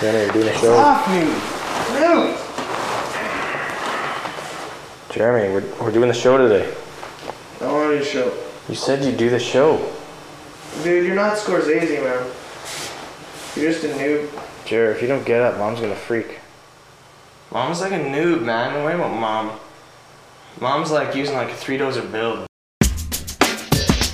Jeremy, we're doing a show. Off me! No! Jeremy, we're doing the show today. I don't want to do the show. You said you'd do the show. Dude, you're not Scorsese, man. You're just a noob. Jared, if you don't get up, Mom's gonna freak. Mom's like a noob, man. Don't worry about Mom. Mom's like using like a 3-doser build.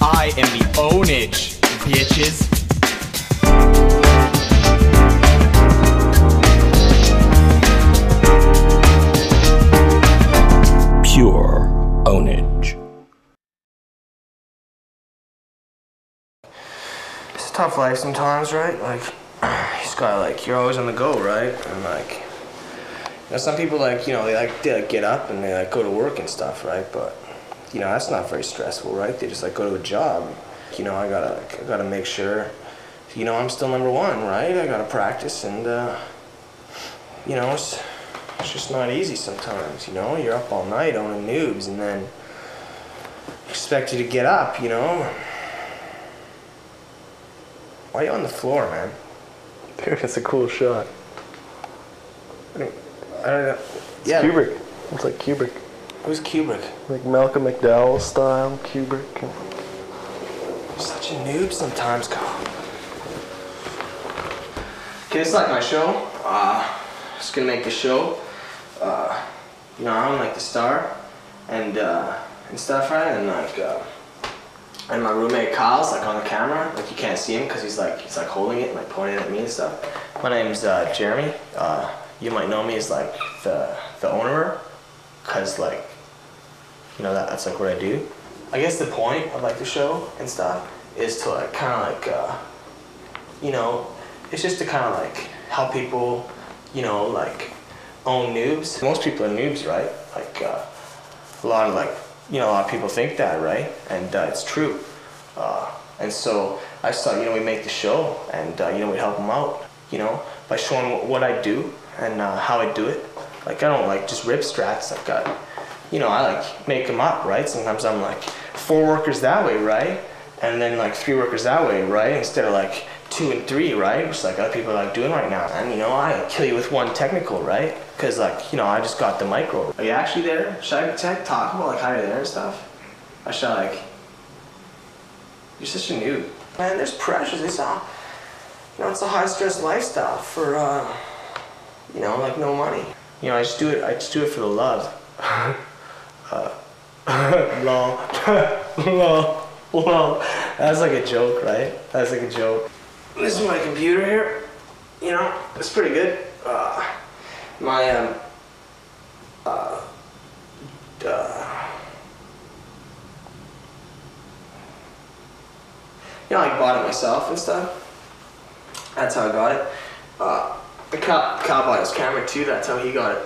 I am the Pwnage, bitches. Pure Pwnage. It's a tough life sometimes, right? Like, you just gotta like, you're always on the go, right? And like, you know, some people like, you know, they like get up and they like go to work and stuff, right? But you know, that's not very stressful, right? They just like go to a job. You know, I gotta make sure, you know, I'm still number one, right? I gotta practice, and you know, it's just not easy sometimes. You know, you're up all night owning noobs, and then expect you to get up. You know, why are you on the floor, man? Dude, it's a cool shot. I don't know. Yeah, Kubrick. It's like Kubrick. Who's Kubrick? Like Malcolm McDowell style Kubrick. You're such a noob sometimes, Carl. Okay, it's like my show. Just gonna make the show. You know, I'm like the star, and stuff, right? And like, and my roommate Kyle's like on the camera. Like you can't see him because he's like holding it, and, like pointing at me and stuff. My name's Jeremy. You might know me as like the owner, cause like, you know, that's like what I do. I guess the point of like the show and stuff is to like kind of like, you know, it's just to kind of like help people, you know, like own noobs. Most people are noobs, right? Like a lot of like, you know, a lot of people think that, right? And it's true. And so I just thought, you know, we make the show and, you know, we help them out, you know, by showing what I do and how I do it. Like I don't like just rip strats. I've got, you know, I like make them up, right? Sometimes I'm like 4 workers that way, right? And then like 3 workers that way, right? Instead of like 2 and 3, right? Which like other people are like doing right now. And you know, I kill you with 1 technical, right? Cause like, you know, I just got the micro. Are you actually there? Should I talk about like how you're there and stuff? I should like, you're such a noob. Man, there's pressures. It's all, you know, it's a high stress lifestyle for, you know, like no money. You know, I just do it for the love. Lol. Lol. Lol. That's like a joke, right? That's like a joke. This is my computer here. You know, it's pretty good. My you know, I bought it myself and stuff. That's how I got it. The Kyle bought his camera too. That's how he got it.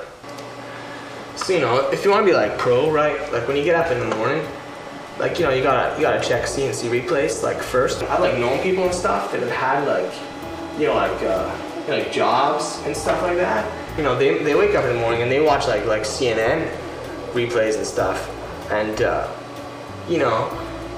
So, you know, if you want to be like pro, right? Like when you get up in the morning, like, you know, you gotta check CNC replays like first. I've like known people and stuff that have had like, you know, like jobs and stuff like that. You know, they wake up in the morning and they watch like CNN replays and stuff, and you know,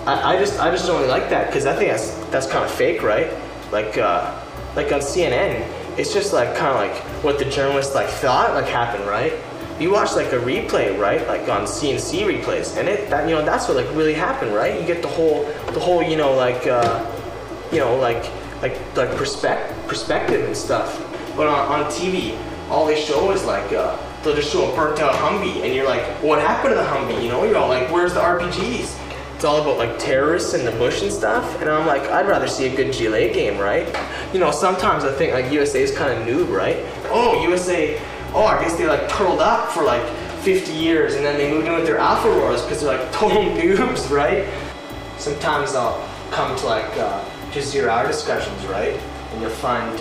I just don't really like that, because I think that's kind of fake, right? Like on CNN, it's just like kind of like what the journalists like thought like happened, right? You watch like a replay, right? Like on CNC replays, and that you know, that's what like really happened, right? You get the whole you know, like you know, like perspective and stuff. But on TV, all they show is like they'll just show a burnt out Humvee, and you're like, what happened to the Humvee? You know, you're all like, where's the RPGs? It's all about like terrorists in the bush and stuff, and I'm like, I'd rather see a good chile game, right? You know, sometimes I think like USA is kind of noob, right? Oh, USA, oh, I guess they like turtled up for like 50 years, and then they moved in with their alpha roars because they're like total noobs, right? Sometimes I'll come to like just 0 hour discussions, right? And you'll find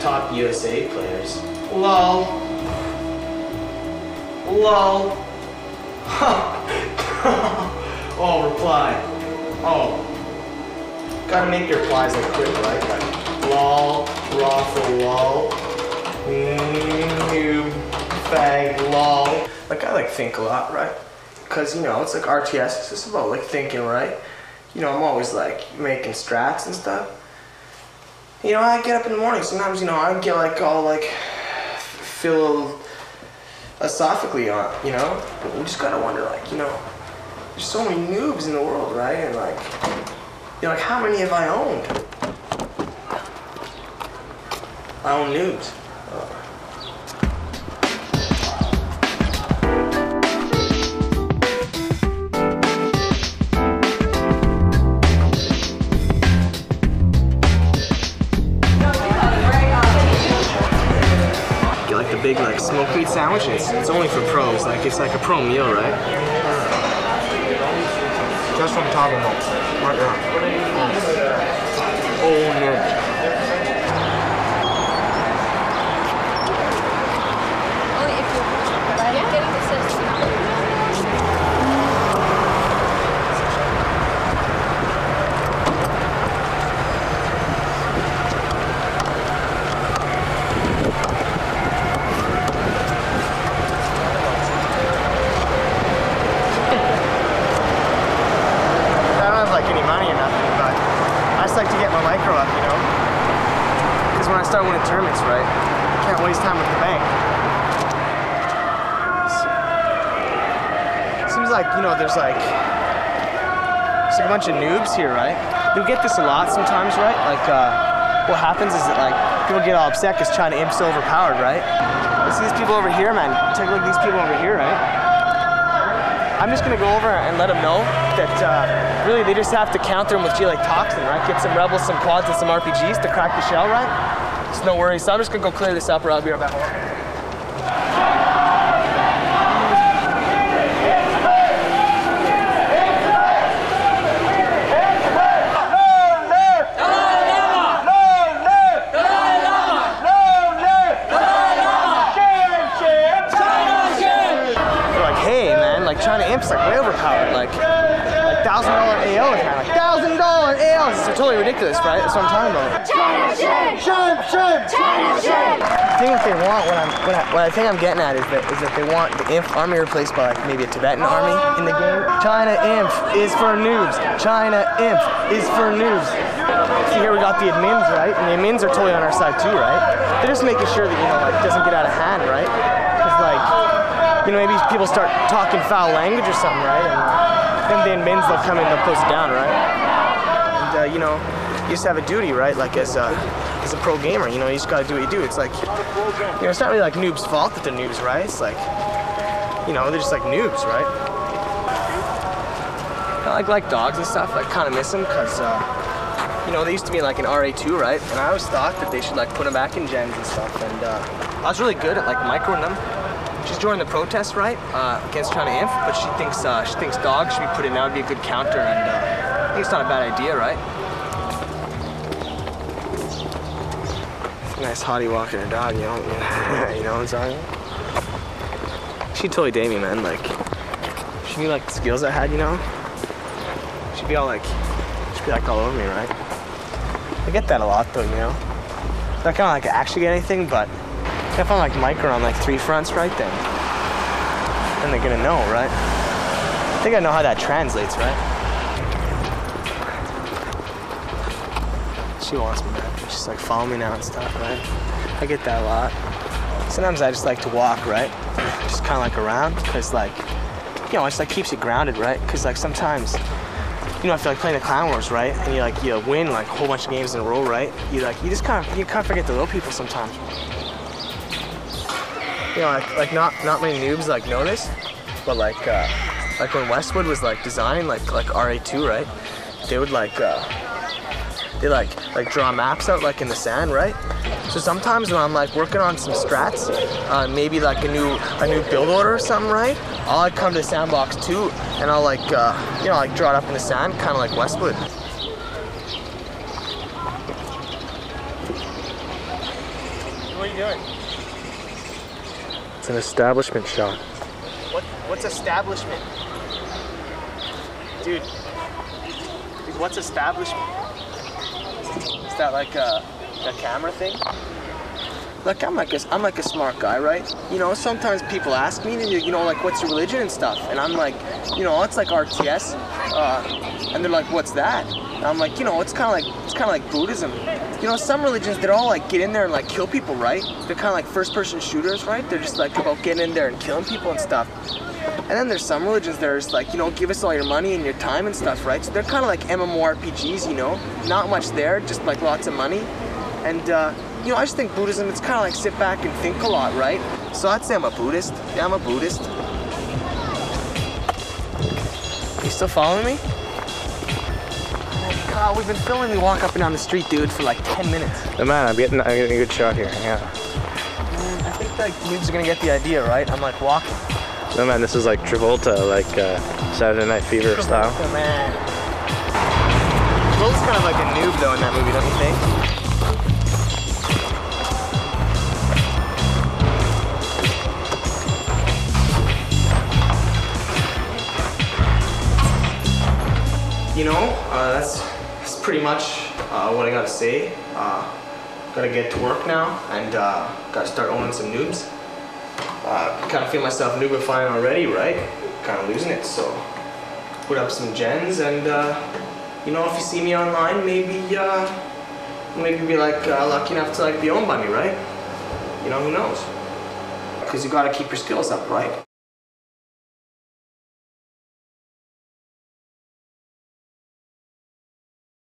top USA players. Lol. Lol. Oh, reply. Oh. Gotta make your replies like quick, right? Like, lol, raw, lol, noob, fag, lol. Like, I like think a lot, right? Because, you know, it's like RTS, it's just about like thinking, right? You know, I'm always like making strats and stuff. You know, I get up in the morning. Sometimes, you know, I get like all like philosophically on, you know. You just gotta wonder, like, you know, there's so many noobs in the world, right? And like, you know, like how many have I owned? I own noobs. Like the big like smoked meat sandwich, it's only for pros. Like it's like a pro meal, right? Just from Taco Bell, right now. Oh no. Only if you're getting the system. Like to get my micro up, you know? Because when I start winning tournaments, right, I can't waste time with the bank. Seems like, you know, there's like a bunch of noobs here, right? You'll get this a lot sometimes, right? Like, what happens is that, like, people get all upset because China Imp's so overpowered, right? You see these people over here, man. Take a look at these people over here, right? I'm just gonna go over and let them know that really they just have to counter them with G-like toxin, right? Get some rebels, some quads, and some RPGs to crack the shell, right? It's no worries. So I'm just gonna go clear this up, or I'll be right back. China Imp's like way overpowered, like $1,000 AOs, man, like $1,000 AOs. It's totally ridiculous, right? That's what I'm talking about. China shit! China shit! China shit! I think what they want, what I think I'm getting at is that they want the Imp army replaced by like maybe a Tibetan army in the game. China Imp is for noobs. China Imp is for noobs. See here we got the admins, right? And the admins are totally on our side too, right? They're just making sure that, you know, like it doesn't get out of hand, right? Because like, you know, maybe people start talking foul language or something, right? And then the admins, they'll come in, they'll close it down, right? And, you know, you just have a duty, right? Like as a pro gamer, you know, you just gotta do what you do. It's like, you know, it's not really like noobs' fault that they're noobs, right? It's like, you know, they're just like noobs, right? I like dogs and stuff, I kind of miss them because, you know, they used to be like an RA2, right? And I always thought that they should like put them back in gens and stuff. And I was really good at like microing them. She's joined the protest, right, against China Inf, but she thinks dogs should be put in. That would be a good counter, and I think it's not a bad idea, right? Nice hottie walking her dog, you know, you know what I'm saying? She'd totally date me, man. Like, she knew like the skills I had, you know. She'd be all all over me, right? I get that a lot, though, you know. Not kind of like actually get anything, but if I'm like micro on like 3 fronts, right, then they're gonna know, right? I think I know how that translates, right? She wants me, man. She's like following me now and stuff, right? I get that a lot. Sometimes I just like to walk, right? Just kind of like around, because like, you know, it just like keeps you grounded, right? Because like sometimes, you know, I feel like playing the Clan Wars, right? And you win like a whole bunch of games in a row, right? You kind of forget the little people sometimes. You know, like not many noobs like know this, but like when Westwood was like designing like RA2, right? They would like draw maps out like in the sand, right? So sometimes when I'm like working on some strats, maybe like a new build order or something, right? I'll like come to the sandbox too, and I'll like you know, like draw it up in the sand, kind of like Westwood. What are you doing? It's an establishment shot. What's establishment? Dude, what's establishment? Is that like a camera thing? like I'm like a smart guy, right? You know, sometimes people ask me, you know, like, what's your religion and stuff, and I'm like, you know, it's like RTS, and they're like, what's that? And I'm like, you know, it's kind of like Buddhism. You know, some religions, they're all like get in there and like kill people, right? They're kind of like first-person shooters, right? They're just like about getting in there and killing people and stuff. And then there's some religions that are just like, you know, give us all your money and your time and stuff, right? So they're kind of like MMORPGs, you know, not much there, just like lots of money. And you know, I just think Buddhism, it's kind of like sit back and think a lot, right? So I'd say I'm a Buddhist. Yeah, I'm a Buddhist. You still following me? Oh God, we've been filming me walk up and down the street, dude, for like 10 minutes. No, man, I'm getting a good shot here, yeah. I think like dudes are gonna get the idea, right? I'm like walking. No, man, this is like Travolta, like Saturday Night Fever style. Oh, man. Travolta's kind of like a noob though in that movie, don't you think? You know, that's pretty much what I gotta say. Gotta get to work now and gotta start owning some noobs. Kind of feel myself noobifying already, right? Kind of losing it, so put up some gens and you know, if you see me online, maybe be like lucky enough to like be owned by me, right? You know, who knows? Because you gotta keep your skills up, right?